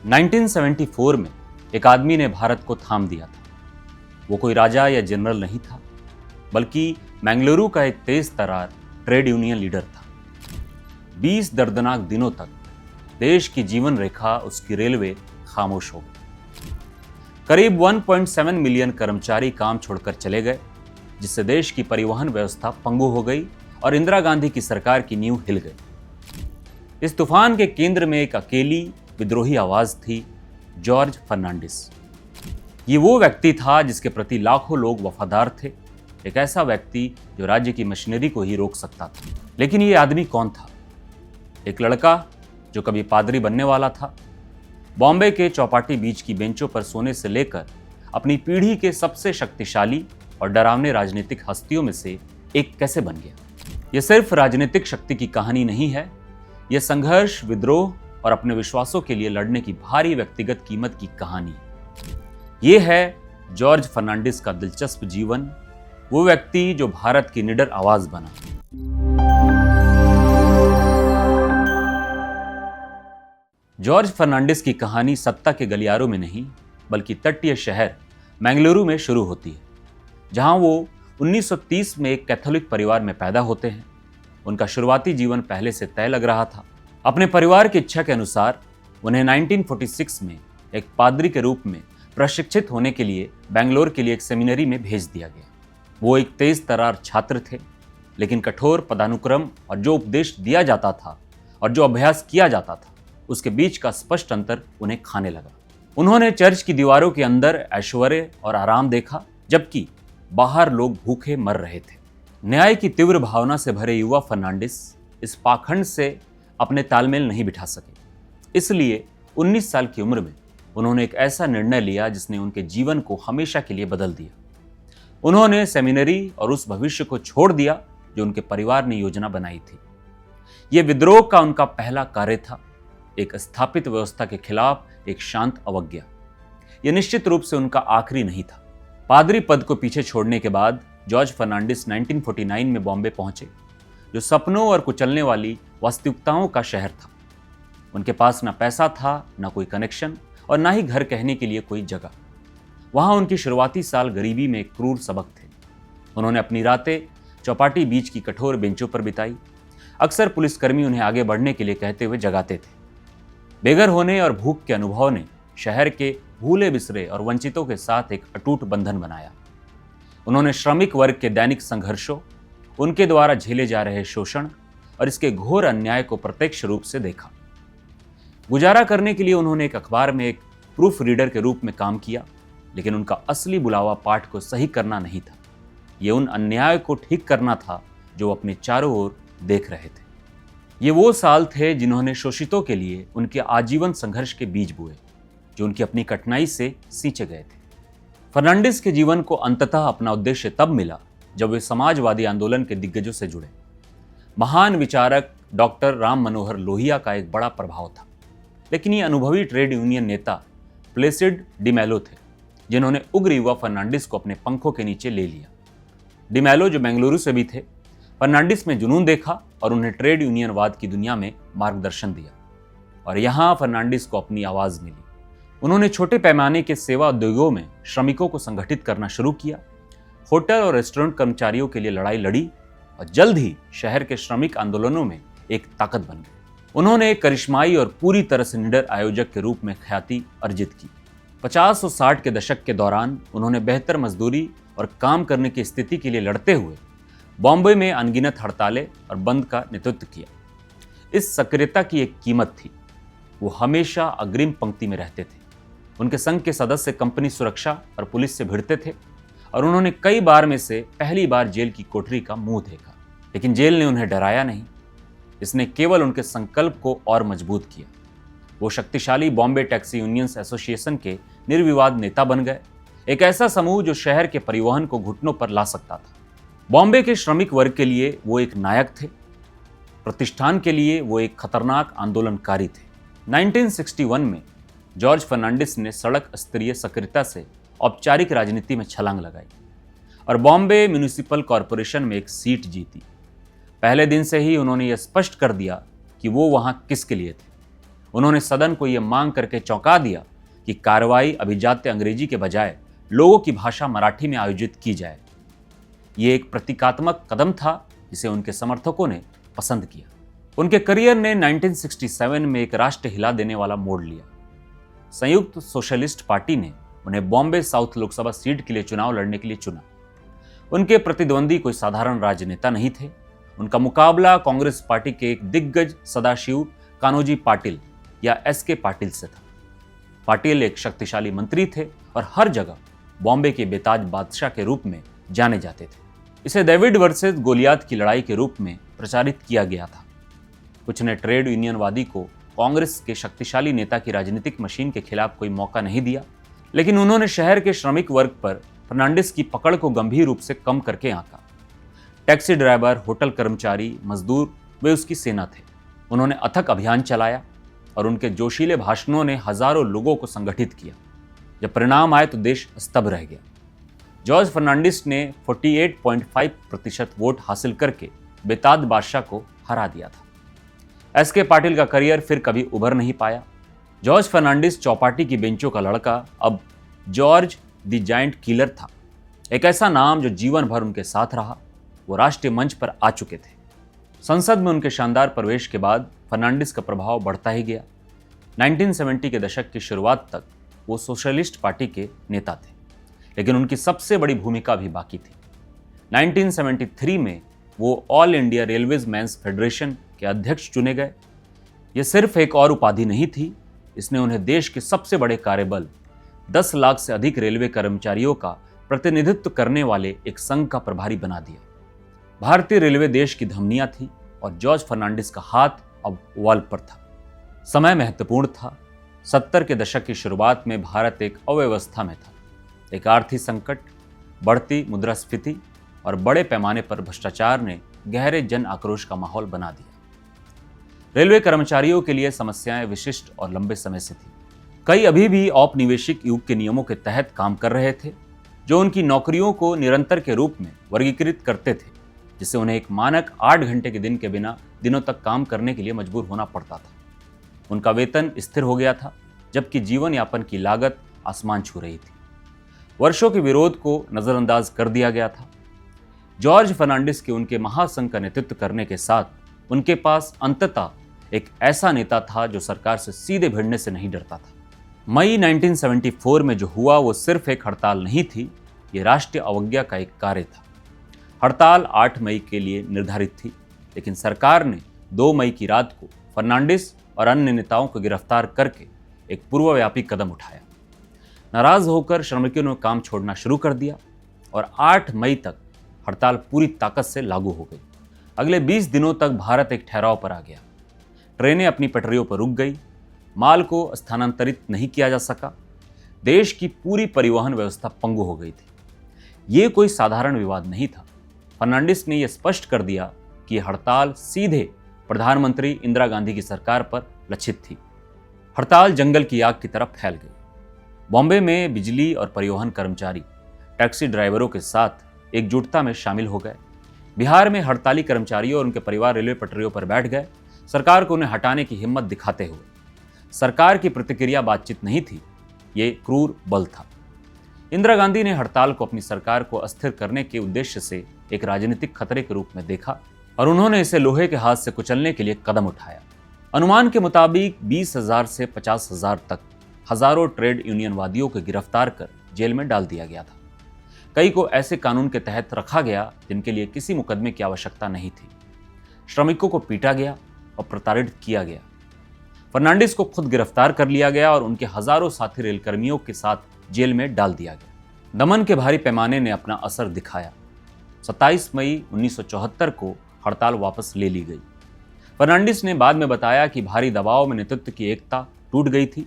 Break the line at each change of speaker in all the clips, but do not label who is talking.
1974 में एक आदमी ने भारत को थाम दिया था। वो कोई राजा या जनरल नहीं था, बल्कि मैंगलुरु का एक तेज तर्रार ट्रेड यूनियन लीडर था। 20 दर्दनाक दिनों तक देश की जीवन रेखा, उसकी रेलवे खामोश हो गई। करीब 1.7 मिलियन कर्मचारी काम छोड़कर चले गए, जिससे देश की परिवहन व्यवस्था पंगु हो गई और इंदिरा गांधी की सरकार की नींव हिल गई। इस तूफान के केंद्र में एक अकेली विद्रोही आवाज थी, जॉर्ज फर्नांडिस। ये वो व्यक्ति था जिसके प्रति लाखों लोग वफादार थे, एक ऐसा व्यक्ति जो राज्य की मशीनरी को ही रोक सकता था। लेकिन ये आदमी कौन था? एक लड़का जो कभी पादरी बनने वाला था, बॉम्बे के चौपाटी बीच की बेंचों पर सोने से लेकर अपनी पीढ़ी के सबसे शक्तिशाली और डरावने राजनीतिक हस्तियों में से एक कैसे बन गया। यह सिर्फ राजनीतिक शक्ति की कहानी नहीं है, यह संघर्ष, विद्रोह और अपने विश्वासों के लिए लड़ने की भारी व्यक्तिगत कीमत की कहानी है। यह है जॉर्ज फर्नांडिस का दिलचस्प जीवन, वो व्यक्ति जो भारत की निडर आवाज बना। जॉर्ज फर्नांडिस की कहानी सत्ता के गलियारों में नहीं, बल्कि तटीय शहर मैंगलुरु में शुरू होती है, जहां वो 1930 में एक कैथोलिक परिवार में पैदा होते हैं। उनका शुरुआती जीवन पहले से तय लग रहा था। अपने परिवार की इच्छा के अनुसार उन्हें 1946 में एक पादरी के रूप में प्रशिक्षित होने के लिए बेंगलोर के लिए एक सेमिनरी में भेज दिया गया। वो एक तेज तर्रार छात्र थे, लेकिन कठोर पदानुक्रम और जो उपदेश दिया जाता था और जो अभ्यास किया जाता था, उसके बीच का स्पष्ट अंतर उन्हें खाने लगा। उन्होंने चर्च की दीवारों के अंदर ऐश्वर्य और आराम देखा, जबकि बाहर लोग भूखे मर रहे थे। न्याय की तीव्र भावना से भरे युवा फर्नांडिस इस पाखंड से अपने तालमेल नहीं बिठा सके। इसलिए 19 साल की उम्र में उन्होंने एक ऐसा निर्णय लिया जिसने उनके जीवन को हमेशा के लिए बदल दिया। उन्होंने सेमिनरी और उस भविष्य को छोड़ दिया जो उनके परिवार ने योजना बनाई थी। यह विद्रोह का उनका पहला कार्य था, एक स्थापित व्यवस्था के खिलाफ एक शांत अवज्ञा। यह निश्चित रूप से उनका आखिरी नहीं था। पादरी पद को पीछे छोड़ने के बाद जॉर्ज फर्नांडिस 1949 में बॉम्बे पहुंचे, जो सपनों और कुचलने वाली वास्तविकताओं का शहर था। उनके पास ना पैसा था, ना कोई कनेक्शन और ना ही घर कहने के लिए कोई जगह। वहां उनकी शुरुआती साल गरीबी में एक क्रूर सबक थे। उन्होंने अपनी रातें चौपाटी बीच की कठोर बेंचों पर बिताई। अक्सर पुलिसकर्मी उन्हें आगे बढ़ने के लिए कहते हुए जगाते थे। बेघर होने और भूख के अनुभव ने शहर के भूले बिसरे और वंचितों के साथ एक अटूट बंधन बनाया। उन्होंने श्रमिक वर्ग के दैनिक संघर्षों, उनके द्वारा झेले जा रहे शोषण और इसके घोर अन्याय को प्रत्यक्ष रूप से देखा। गुजारा करने के लिए उन्होंने एक अखबार में एक प्रूफ रीडर के रूप में काम किया, लेकिन उनका असली बुलावा पाठ को सही करना नहीं था। ये उन अन्याय को ठीक करना था जो अपने चारों ओर देख रहे थे। ये वो साल थे जिन्होंने शोषितों के लिए उनके आजीवन संघर्ष के बीज बोए, जो उनकी अपनी कठिनाई से सींचे गए थे। फर्नांडिस के जीवन को अंततः अपना उद्देश्य तब मिला जब वे समाजवादी आंदोलन के दिग्गजों से जुड़े। महान विचारक डॉक्टर राम मनोहर लोहिया का एक बड़ा प्रभाव था, लेकिन ये अनुभवी ट्रेड यूनियन नेता प्लेसिड डिमेलो थे, जिन्होंने उग्र युवा फर्नांडिस को अपने पंखों के नीचे ले लिया। डिमेलो, जो बेंगलुरु से भी थे, फर्नांडिस में जुनून देखा और उन्हें ट्रेड यूनियनवाद की दुनिया में मार्गदर्शन दिया, और यहाँ फर्नांडिस को अपनी आवाज मिली। उन्होंने छोटे पैमाने के सेवा उद्योगों में श्रमिकों को संगठित करना शुरू किया, होटल और रेस्टोरेंट कर्मचारियों के लिए लड़ाई लड़ी और जल्द ही शहर के श्रमिक आंदोलनों में एक ताकत बन गए। उन्होंने एक करिश्माई और पूरी तरह से निडर आयोजक के रूप में ख्याति अर्जित की। 50 और 60 के दशक के दौरान उन्होंने बेहतर मजदूरी और काम करने की स्थिति के लिए लड़ते हुए बॉम्बे में अनगिनत हड़तालें और बंद का नेतृत्व किया। इस सक्रियता की एक कीमत थी, वो हमेशा अग्रिम पंक्ति में रहते थे। उनके संघ के सदस्य कंपनी सुरक्षा और पुलिस से भिड़ते थे और उन्होंने कई बार में से पहली बार जेल की कोठरी का मुंह देखा, लेकिन जेल ने उन्हें डराया नहीं, इसने केवल उनके संकल्प को और मजबूत किया। वो शक्तिशाली बॉम्बे टैक्सी यूनियंस एसोसिएशन के निर्विवाद नेता बन गए, एक ऐसा समूह जो शहर के परिवहन को घुटनों पर ला सकता था। बॉम्बे के श्रमिक वर्ग के लिए वो एक नायक थे, प्रतिष्ठान के लिए वो एक खतरनाक आंदोलनकारी थे। 1961 में जॉर्ज फर्नांडिस ने सड़क स्तरीय सक्रियता से औपचारिक राजनीति में छलांग लगाई और बॉम्बे म्यूनिसिपल कॉरपोरेशन में एक सीट जीती। पहले दिन से ही उन्होंने यह स्पष्ट कर दिया कि वो वहां किसके लिए थे। उन्होंने सदन को यह मांग करके चौंका दिया कि कार्रवाई अभिजात्य अंग्रेजी के बजाय लोगों की भाषा मराठी में आयोजित की जाए। यह एक प्रतीकात्मक कदम था जिसे उनके समर्थकों ने पसंद किया। उनके करियर ने 1967 में एक राष्ट्र हिला देने वाला मोड़ लिया। संयुक्त सोशलिस्ट पार्टी ने उन्हें बॉम्बे साउथ लोकसभा सीट के लिए चुनाव लड़ने के लिए चुना। उनके प्रतिद्वंदी कोई साधारण राजनेता नहीं थे। उनका मुकाबला कांग्रेस पार्टी के एक दिग्गज सदाशिव कान्होजी पाटिल या एस.के. पाटिल से था। पाटिल एक शक्तिशाली मंत्री थे और हर जगह बॉम्बे के बेताज बादशाह के रूप में जाने जाते थे। इसे डेविड वर्सेस गोलियात की लड़ाई के रूप में प्रचारित किया गया था। कुछ ने ट्रेड यूनियनवादी को कांग्रेस के शक्तिशाली नेता की राजनीतिक मशीन के खिलाफ कोई मौका नहीं दिया, लेकिन उन्होंने शहर के श्रमिक वर्ग पर फर्नांडिस की पकड़ को गंभीर रूप से कम करके आंका। टैक्सी ड्राइवर, होटल कर्मचारी, मजदूर, वे उसकी सेना थे। उन्होंने अथक अभियान चलाया और उनके जोशीले भाषणों ने हजारों लोगों को संगठित किया। जब परिणाम आए तो देश स्तब्ध रह गया। जॉर्ज फर्नांडिस ने 48.5% वोट हासिल करके बेताज बादशाह को हरा दिया था। एस.के. पाटिल का करियर फिर कभी उभर नहीं पाया। जॉर्ज फर्नांडिस चौपाटी की बेंचों का लड़का अब जॉर्ज द जायंट किलर था, एक ऐसा नाम जो जीवन भर उनके साथ रहा। वो राष्ट्रीय मंच पर आ चुके थे। संसद में उनके शानदार प्रवेश के बाद फर्नांडिस का प्रभाव बढ़ता ही गया। 1970 के दशक की शुरुआत तक वो सोशलिस्ट पार्टी के नेता थे, लेकिन उनकी सबसे बड़ी भूमिका अभी बाकी थी। 1973 में वो All India Railways Men's Federation के अध्यक्ष चुने गए। यह सिर्फ एक और उपाधि नहीं थी, इसने उन्हें देश के सबसे बड़े कार्यबल 10 लाख से अधिक रेलवे कर्मचारियों का प्रतिनिधित्व करने वाले एक संघ का प्रभारी बना दिया। भारतीय रेलवे देश की धमनियां थी और जॉर्ज फर्नांडिस का हाथ अब वाल्व पर था। समय महत्वपूर्ण था। 70 के दशक की शुरुआत में भारत एक अव्यवस्था में था। एक आर्थिक संकट, बढ़ती मुद्रास्फीति और बड़े पैमाने पर भ्रष्टाचार ने गहरे जन आक्रोश का माहौल बना दिया। रेलवे कर्मचारियों के लिए समस्याएं विशिष्ट और लंबे समय से थी। कई अभी भी औपनिवेशिक युग के नियमों के तहत काम कर रहे थे, जो उनकी नौकरियों को निरंतर के रूप में वर्गीकृत करते थे, जिससे उन्हें एक मानक 8 घंटे के दिन के बिना दिनों तक काम करने के लिए मजबूर होना पड़ता था। उनका वेतन स्थिर हो गया था, जबकि जीवन यापन की लागत आसमान छू रही थी। वर्षों के विरोध को नजरअंदाज कर दिया गया था। जॉर्ज फर्नांडिस के उनके महासंघ का नेतृत्व करने के साथ उनके पास अंततः एक ऐसा नेता था जो सरकार से सीधे भिड़ने से नहीं डरता था। मई 1974 में जो हुआ वो सिर्फ एक हड़ताल नहीं थी, ये राष्ट्रीय अवज्ञा का एक कार्य था। हड़ताल 8 मई के लिए निर्धारित थी, लेकिन सरकार ने 2 मई की रात को फर्नांडिस और अन्य नेताओं को गिरफ्तार करके एक पूर्वव्यापी कदम उठाया। नाराज होकर श्रमिकों ने काम छोड़ना शुरू कर दिया और 8 मई तक हड़ताल पूरी ताकत से लागू हो गई। अगले 20 दिनों तक भारत एक ठहराव पर आ गया। ट्रेनें अपनी पटरियों पर रुक गई, माल को स्थानांतरित नहीं किया जा सका, देश की पूरी परिवहन व्यवस्था पंगु हो गई थी। ये कोई साधारण विवाद नहीं था। फर्नांडिस ने यह स्पष्ट कर दिया कि यह हड़ताल सीधे प्रधानमंत्री इंदिरा गांधी की सरकार पर लक्षित थी। हड़ताल जंगल की आग की तरफ फैल गई। बॉम्बे में बिजली और परिवहन कर्मचारी टैक्सी ड्राइवरों के साथ एकजुटता में शामिल हो गए। बिहार में हड़ताली कर्मचारियों और उनके परिवार रेलवे पटरियों पर बैठ गए, सरकार को उन्हें हटाने की हिम्मत दिखाते हुए। सरकार की प्रतिक्रिया बातचीत नहीं थी, ये क्रूर बल था। इंदिरा गांधी ने हड़ताल को अपनी सरकार को अस्थिर करने के उद्देश्य से एक राजनीतिक खतरे के रूप में देखा और उन्होंने इसे लोहे के हाथ से कुचलने के लिए कदम उठाया। अनुमान के मुताबिक 20,000 से 50,000 तक हजारों ट्रेड यूनियनवादियों को गिरफ्तार कर जेल में डाल दिया गया था। कई को ऐसे कानून के तहत रखा गया जिनके लिए किसी मुकदमे की आवश्यकता नहीं थी। श्रमिकों को पीटा गया और प्रताड़ित किया गया। फर्नांडिस को खुद गिरफ्तार कर लिया गया और उनके हजारों साथी रेलकर्मियों के साथ जेल में डाल दिया गया। दमन के भारी पैमाने ने अपना असर दिखाया। 27 मई 1974 को हड़ताल वापस ले ली गई। फर्नांडिस ने बाद में बताया कि भारी दबाव में नेतृत्व की एकता टूट गई थी।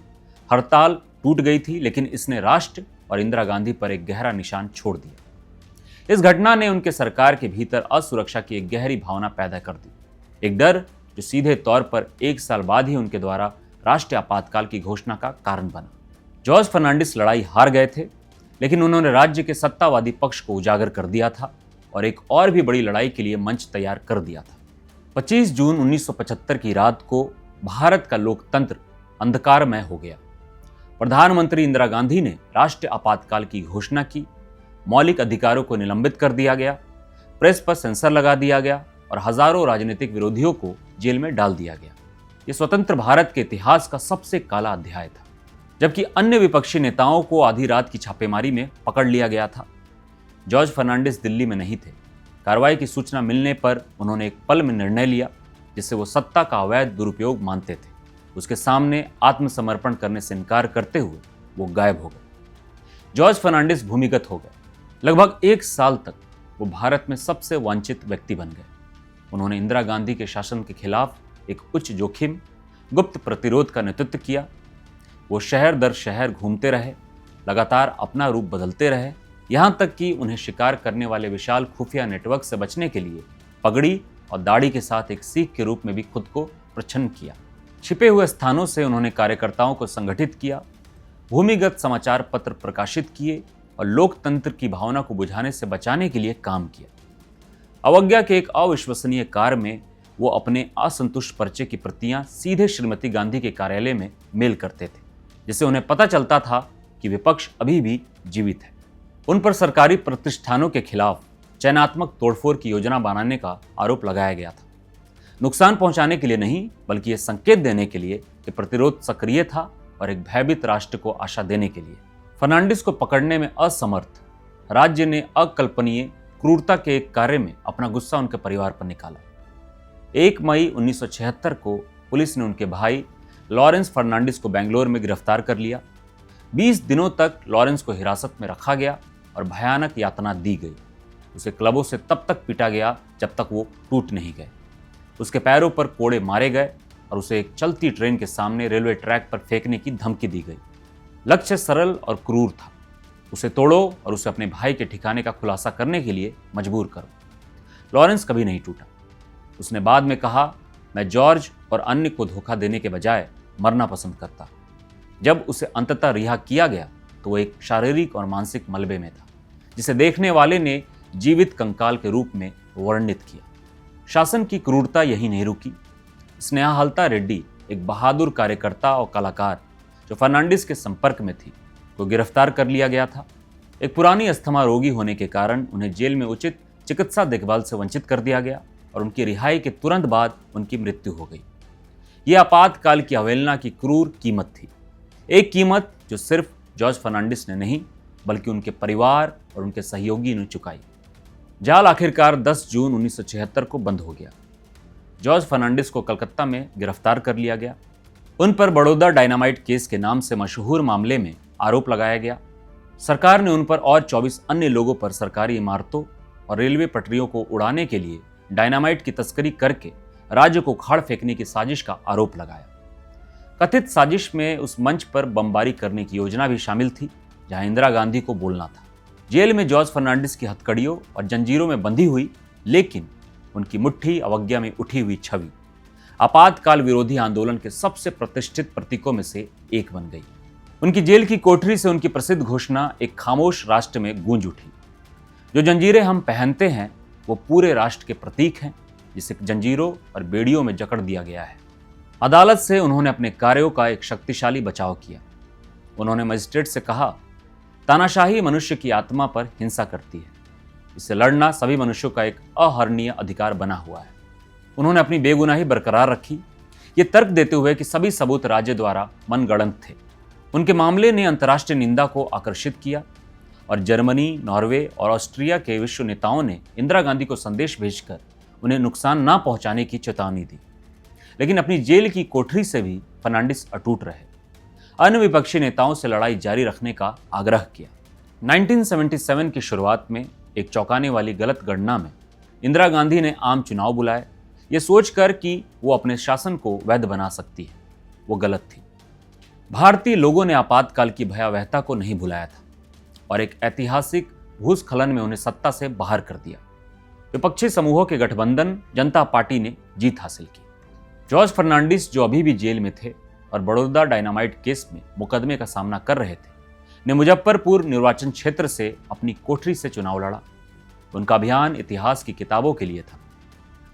हड़ताल टूट गई थी, लेकिन इसने राष्ट्र और इंदिरा गांधी पर एक गहरा निशान छोड़ दिया। इस घटना ने उनके सरकार के भीतर असुरक्षा की एक गहरी भावना पैदा कर दी, एक डर जो सीधे तौर पर 1 साल बाद ही उनके द्वारा राष्ट्रीय आपातकाल की घोषणा का कारण बना। जॉर्ज फर्नांडिस लड़ाई हार गए थे, लेकिन उन्होंने राज्य के सत्तावादी पक्ष को उजागर कर दिया था और एक और भी बड़ी लड़ाई के लिए मंच तैयार कर दिया था। 25 जून 1975 की रात को भारत का लोकतंत्र अंधकारमय हो गया। प्रधानमंत्री इंदिरा गांधी ने राष्ट्रीय आपातकाल की घोषणा की, मौलिक अधिकारों को निलंबित कर दिया गया, प्रेस पर सेंसर लगा दिया गया और हजारों राजनीतिक विरोधियों को जेल में डाल दिया गया। यह स्वतंत्र भारत के इतिहास का सबसे काला अध्याय था। जबकि अन्य विपक्षी नेताओं को आधी रात की छापेमारी में पकड़ लिया गया था, जॉर्ज फर्नांडिस दिल्ली में नहीं थे। कार्रवाई की सूचना मिलने पर उन्होंने एक पल में निर्णय लिया जिसे वो सत्ता का अवैध दुरुपयोग मानते थे। उसके सामने आत्मसमर्पण करने से इनकार करते हुए वो गायब हो गए। जॉर्ज फर्नांडिस भूमिगत हो गए। लगभग 1 साल तक वो भारत में सबसे वांछित व्यक्ति बन गए। उन्होंने इंदिरा गांधी के शासन के खिलाफ एक उच्च जोखिम गुप्त प्रतिरोध का नेतृत्व किया। वो शहर दर शहर घूमते रहे, लगातार अपना रूप बदलते रहे, यहाँ तक कि उन्हें शिकार करने वाले विशाल खुफिया नेटवर्क से बचने के लिए पगड़ी और दाढ़ी के साथ एक सीख के रूप में भी खुद को प्रच्छन्न किया। छिपे हुए स्थानों से उन्होंने कार्यकर्ताओं को संगठित किया, भूमिगत समाचार पत्र प्रकाशित किए और लोकतंत्र की भावना को बुझाने से बचाने के लिए काम किया। अवज्ञा के एक अविश्वसनीय कार्य में वो अपने असंतुष्ट पर्चे की प्रतियां सीधे श्रीमती गांधी के कार्यालय में मेल करते थे, जिससे उन्हें पता चलता था कि विपक्ष अभी भी जीवित है। उन पर सरकारी प्रतिष्ठानों के खिलाफ चयनात्मक तोड़फोड़ की योजना बनाने का आरोप लगाया गया था। नुकसान पहुंचाने के लिए नहीं, बल्कि यह संकेत देने के लिए कि प्रतिरोध सक्रिय था और एक भयभीत राष्ट्र को आशा देने के लिए। फर्नांडिस को पकड़ने में असमर्थ राज्य ने अकल्पनीय क्रूरता के एक कार्य में अपना गुस्सा उनके परिवार पर निकाला। 1 मई 1976 को पुलिस ने उनके भाई लॉरेंस फर्नांडिस को बेंगलोर में गिरफ्तार कर लिया। 20 दिनों तक लॉरेंस को हिरासत में रखा गया और भयानक यातना दी गई। उसे क्लबों से तब तक पीटा गया जब तक वो टूट नहीं गए। उसके पैरों पर कोड़े मारे गए और उसे एक चलती ट्रेन के सामने रेलवे ट्रैक पर फेंकने की धमकी दी गई। लक्ष्य सरल और क्रूर था, उसे तोड़ो और उसे अपने भाई के ठिकाने का खुलासा करने के लिए मजबूर करो। लॉरेंस कभी नहीं टूटा। उसने बाद में कहा, मैं जॉर्ज और अन्य को धोखा देने के बजाय मरना पसंद करता। जब उसे अंततः रिहा किया गया तो वो एक शारीरिक और मानसिक मलबे में था, जिसे देखने वाले ने जीवित कंकाल के रूप में वर्णित किया। शासन की क्रूरता यही नहीं रुकी। स्नेहालता रेड्डी, एक बहादुर कार्यकर्ता और कलाकार जो फर्नांडिस के संपर्क में थी, को गिरफ्तार कर लिया गया था। एक पुरानी अस्थमा रोगी होने के कारण उन्हें जेल में उचित चिकित्सा देखभाल से वंचित कर दिया गया और उनकी रिहाई के तुरंत बाद उनकी मृत्यु हो गई। यह आपातकाल की अवहेलना की क्रूर कीमत थी, एक कीमत जो सिर्फ जॉर्ज फर्नांडिस ने नहीं, बल्कि उनके परिवार और उनके सहयोगी ने चुकाई। जाल आखिरकार 10 जून 1976 को बंद हो गया। जॉर्ज फर्नांडिस को कलकत्ता में गिरफ्तार कर लिया गया। उन पर बड़ौदा डायनामाइट केस के नाम से मशहूर मामले में आरोप लगाया गया। सरकार ने उन पर और 24 अन्य लोगों पर सरकारी इमारतों और रेलवे पटरियों को उड़ाने के लिए डायनामाइट की तस्करी करके राज्य को उखाड़ फेंकने की साजिश का आरोप लगाया। कथित साजिश में उस मंच पर बमबारी करने की योजना भी शामिल थी जहां इंदिरा गांधी को बोलना था। जेल में जॉर्ज फर्नांडिस की हथकड़ियों और जंजीरों में बंधी हुई, लेकिन उनकी मुट्ठी अवज्ञा में उठी हुई छवि आपातकाल विरोधी आंदोलन के सबसे प्रतिष्ठित प्रतीकों में से एक बन गई। उनकी जेल की कोठरी से उनकी प्रसिद्ध घोषणा एक खामोश राष्ट्र में गूंज उठी, जो जंजीरें हम पहनते हैं वो पूरे राष्ट्र के प्रतीक हैं, जिसे जंजीरों और बेड़ियों में जकड़ दिया गया है। अदालत से उन्होंने अपने कार्यों का एक शक्तिशाली बचाव किया। उन्होंने मजिस्ट्रेट से कहा, तानाशाही मनुष्य की आत्मा पर हिंसा करती है, इससे लड़ना सभी मनुष्यों का एक अहरणीय अधिकार बना हुआ है। उन्होंने अपनी बेगुनाही बरकरार रखी, ये तर्क देते हुए कि सभी सबूत राज्य द्वारा मनगढ़ंत थे। उनके मामले ने अंतर्राष्ट्रीय निंदा को आकर्षित किया और जर्मनी, नॉर्वे और ऑस्ट्रिया के विश्व नेताओं ने इंदिरा गांधी को संदेश भेजकर उन्हें नुकसान न पहुंचाने की चेतावनी दी। लेकिन अपनी जेल की कोठरी से भी फर्नांडिस अटूट रहे। अन्य विपक्षी नेताओं से लड़ाई जारी रखने का आग्रह किया। 1977 की शुरुआत में एक चौंकाने वाली गलत गणना में इंदिरा गांधी ने आम चुनाव बुलाए, ये सोचकर कि वो अपने शासन को वैध बना सकती है। वो गलत थी। भारतीय लोगों ने आपातकाल की भयावहता को नहीं भुलाया था और एक ऐतिहासिक भूस्खलन में उन्हें सत्ता से बाहर कर दिया। विपक्षी समूहों के गठबंधन जनता पार्टी ने जीत हासिल की। जॉर्ज फर्नांडिस, जो अभी भी जेल में थे और बड़ौदा डायनामाइट केस में मुकदमे का सामना कर रहे थे, ने मुजफ्फरपुर निर्वाचन क्षेत्र से अपनी कोठरी से चुनाव लड़ा। उनका अभियान इतिहास की किताबों के लिए था।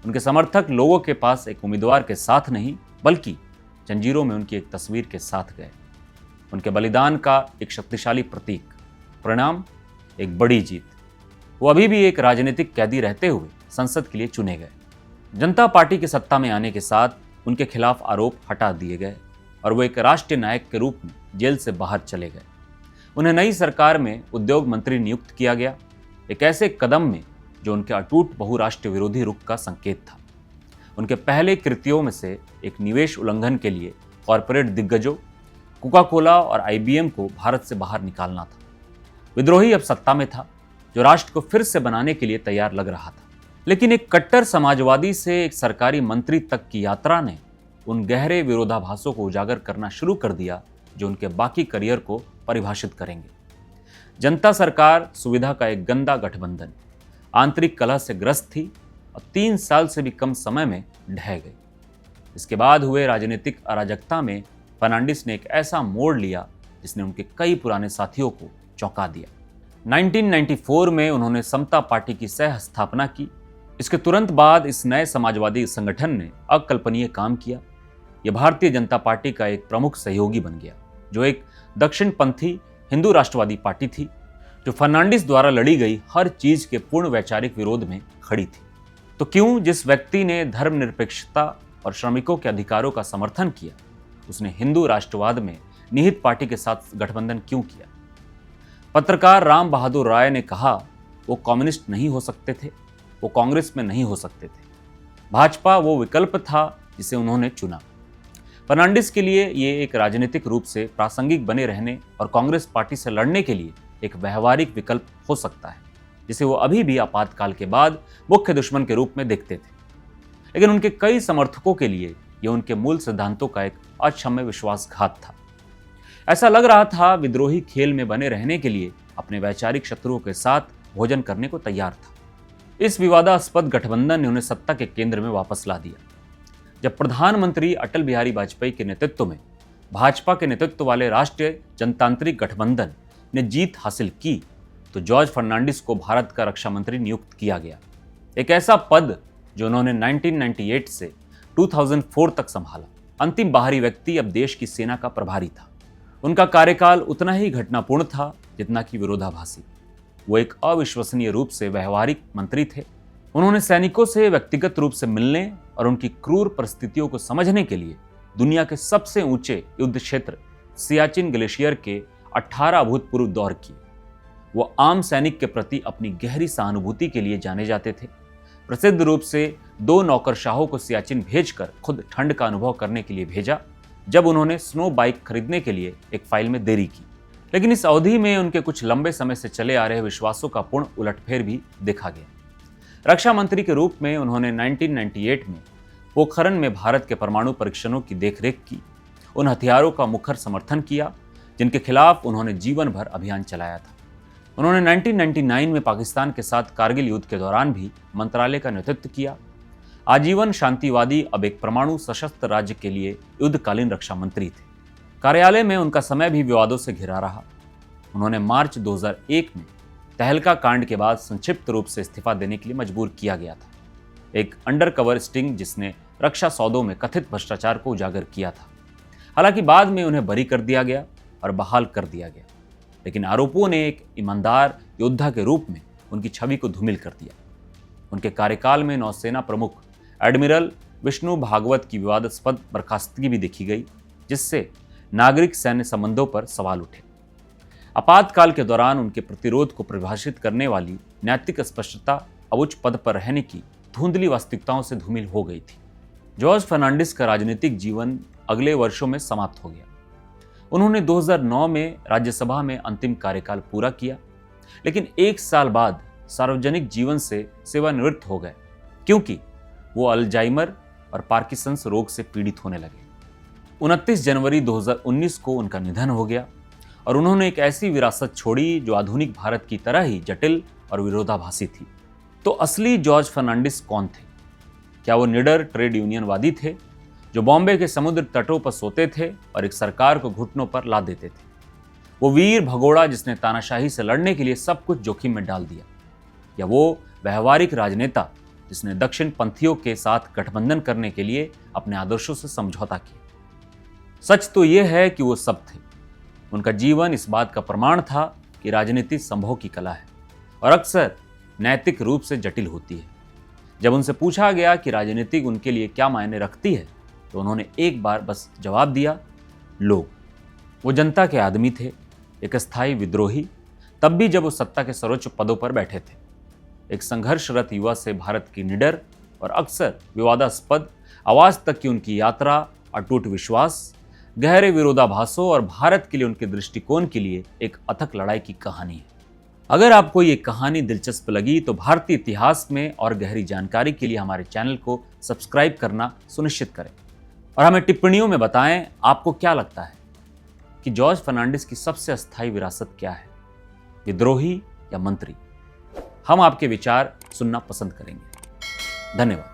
उनके समर्थक लोगों के पास एक उम्मीदवार के साथ नहीं, बल्कि जंजीरों में उनकी एक तस्वीर के साथ गए। उनके बलिदान का एक शक्तिशाली प्रतीक, परिणाम एक बड़ी जीत। वो अभी भी एक राजनीतिक कैदी रहते हुए संसद के लिए चुने गए। जनता पार्टी के सत्ता में आने के साथ उनके खिलाफ आरोप हटा दिए गए और वो एक राष्ट्रीय नायक के रूप में जेल से बाहर चले गए। उन्हें नई सरकार में उद्योग मंत्री नियुक्त किया गया, एक ऐसे कदम में जो उनके अटूट बहुराष्ट्रीय विरोधी रुख का संकेत था। उनके पहले कृत्यों में से एक निवेश उल्लंघन के लिए कॉरपोरेट दिग्गजों कोका कोला और IBM को भारत से बाहर निकालना था। विद्रोही अब सत्ता में था, जो राष्ट्र को फिर से बनाने के लिए तैयार लग रहा था। लेकिन एक कट्टर समाजवादी से एक सरकारी मंत्री तक की यात्रा ने उन गहरे विरोधाभासों को उजागर करना शुरू कर दिया जो उनके बाकी करियर को परिभाषित करेंगे। जनता सरकार सुविधा का एक गंदा गठबंधन आंतरिक कलह से ग्रस्त थी और 3 साल से भी कम समय में ढह गई। इसके बाद हुए राजनीतिक अराजकता में फर्नांडिस ने एक ऐसा मोड़ लिया जिसने उनके कई पुराने साथियों को चौंका दिया। 1994 में उन्होंने समता पार्टी की सह स्थापना की। इसके तुरंत बाद इस नए समाजवादी संगठन ने अकल्पनीय काम किया। यह भारतीय जनता पार्टी का एक प्रमुख सहयोगी बन गया, जो एक दक्षिणपंथी हिंदू राष्ट्रवादी पार्टी थी, जो फर्नांडिस द्वारा लड़ी गई हर चीज के पूर्ण वैचारिक विरोध में खड़ी थी। तो क्यों जिस व्यक्ति ने धर्मनिरपेक्षता और श्रमिकों के अधिकारों का समर्थन किया, उसने हिंदू राष्ट्रवाद में निहित पार्टी के साथ गठबंधन क्यों किया? पत्रकार राम बहादुर राय ने कहा, वो कम्युनिस्ट नहीं हो सकते थे, वो कांग्रेस में नहीं हो सकते थे। भाजपा वो विकल्प था जिसे उन्होंने चुना। फर्नांडिस के लिए ये एक राजनीतिक रूप से प्रासंगिक बने रहने और कांग्रेस पार्टी से लड़ने के लिए एक व्यवहारिक विकल्प हो सकता है, जिसे वो अभी भी आपातकाल के बाद मुख्य दुश्मन के रूप में देखते थे। लेकिन उनके कई समर्थकों के लिए यह उनके मूल सिद्धांतों का एक अक्षम्य विश्वासघात था। ऐसा लग रहा था विद्रोही खेल में बने रहने के लिए अपने वैचारिक शत्रुओं के साथ भोजन करने को तैयार था। इस विवादास्पद गठबंधन ने उन्हें सत्ता के केंद्र में वापस ला दिया। जब प्रधानमंत्री अटल बिहारी वाजपेयी के नेतृत्व में भाजपा के नेतृत्व वाले राष्ट्रीय जनतांत्रिक गठबंधन ने जीत हासिल की, तो जॉर्ज फर्नांडिस को भारत का रक्षा मंत्री नियुक्त किया गया, एक ऐसा पद जो उन्होंने 1998 से 2004 तक संभाला। अंतिम बाहरी व्यक्ति अब देश की सेना का प्रभारी था। उनका कार्यकाल उतना ही घटनापूर्ण था जितना कि विरोधाभासी। वो एक अविश्वसनीय रूप से व्यवहारिक मंत्री थे। उन्होंने सैनिकों से व्यक्तिगत रूप से मिलने और उनकी क्रूर परिस्थितियों को समझने के लिए दुनिया के सबसे ऊंचे युद्ध क्षेत्र सियाचिन ग्लेशियर के 18 अभूतपूर्व दौर किए। वो आम सैनिक के प्रति अपनी गहरी सहानुभूति के लिए जाने जाते थे। प्रसिद्ध रूप से 2 नौकरशाहों को सियाचिन भेजकर खुद ठंड का अनुभव करने के लिए भेजा, जब उन्होंने स्नो बाइक खरीदने के लिए एक फाइल में देरी की। लेकिन इस अवधि में उनके कुछ लंबे समय से चले आ रहे विश्वासों का पूर्ण उलटफेर भी देखा गया। रक्षा मंत्री के रूप में उन्होंने 1998 में पोखरण में भारत के परमाणु परीक्षणों की देखरेख की, उन हथियारों का मुखर समर्थन किया जिनके खिलाफ उन्होंने जीवन भर अभियान चलाया था। उन्होंने 1999 में पाकिस्तान के साथ कारगिल युद्ध के दौरान भी मंत्रालय का नेतृत्व किया। आजीवन शांतिवादी अब एक परमाणु सशस्त्र राज्य के लिए युद्धकालीन रक्षा मंत्री थे। कार्यालय में उनका समय भी विवादों से घिरा रहा। उन्होंने मार्च 2001 में तहलका कांड के बाद संक्षिप्त रूप से इस्तीफा देने के लिए मजबूर किया गया था, एक अंडरकवर स्टिंग जिसने रक्षा सौदों में कथित भ्रष्टाचार को उजागर किया था। हालांकि बाद में उन्हें बरी कर दिया गया और बहाल कर दिया गया, लेकिन आरोपों ने एक ईमानदार योद्धा के रूप में उनकी छवि को धूमिल कर दिया। उनके कार्यकाल में नौसेना प्रमुख एडमिरल विष्णु भागवत की विवादास्पद बर्खास्तगी भी देखी गई, जिससे नागरिक सैन्य संबंधों पर सवाल उठे। आपातकाल के दौरान उनके प्रतिरोध को परिभाषित करने वाली नैतिक स्पष्टता अब उच्च पद पर रहने की धुंधली वास्तविकताओं से धूमिल हो गई थी। जॉर्ज फर्नांडिस का राजनीतिक जीवन अगले वर्षों में समाप्त हो गया। उन्होंने 2009 में राज्यसभा में अंतिम कार्यकाल पूरा किया, लेकिन 1 साल बाद सार्वजनिक जीवन से सेवानिवृत्त हो गए, क्योंकि वो अल्जाइमर और पार्किंसंस रोग से पीड़ित होने लगे। 29 जनवरी 2019 को उनका निधन हो गया और उन्होंने एक ऐसी विरासत छोड़ी जो आधुनिक भारत की तरह ही जटिल और विरोधाभासी थी। तो असली जॉर्ज फर्नांडिस कौन थे? क्या वो निडर ट्रेड यूनियनवादी थे जो बॉम्बे के समुद्र तटों पर सोते थे और एक सरकार को घुटनों पर ला देते थे? वो वीर भगोड़ा जिसने तानाशाही से लड़ने के लिए सब कुछ जोखिम में डाल दिया? या वो व्यवहारिक राजनेता जिसने दक्षिण पंथियों के साथ गठबंधन करने के लिए अपने आदर्शों से समझौता किया? सच तो यह है कि वो सब थे। उनका जीवन इस बात का प्रमाण था कि राजनीति संभव की कला है और अक्सर नैतिक रूप से जटिल होती है। जब उनसे पूछा गया कि राजनीति उनके लिए क्या मायने रखती है, तो उन्होंने एक बार बस जवाब दिया, लोग। वो जनता के आदमी थे, एक अस्थायी विद्रोही, तब भी जब वो सत्ता के सर्वोच्च पदों पर बैठे थे। एक संघर्षरत युवा से भारत की निडर और अक्सर विवादास्पद आवाज तक की उनकी यात्रा, अटूट विश्वास, गहरे विरोधाभासों और भारत के लिए उनके दृष्टिकोण के लिए एक अथक लड़ाई की कहानी है। अगर आपको ये कहानी दिलचस्प लगी तो भारतीय इतिहास में और गहरी जानकारी के लिए हमारे चैनल को सब्सक्राइब करना सुनिश्चित करें और हमें टिप्पणियों में बताएं आपको क्या लगता है कि जॉर्ज फर्नांडिस की सबसे अस्थायी विरासत क्या है, विद्रोही या मंत्री। हम आपके विचार सुनना पसंद करेंगे। धन्यवाद।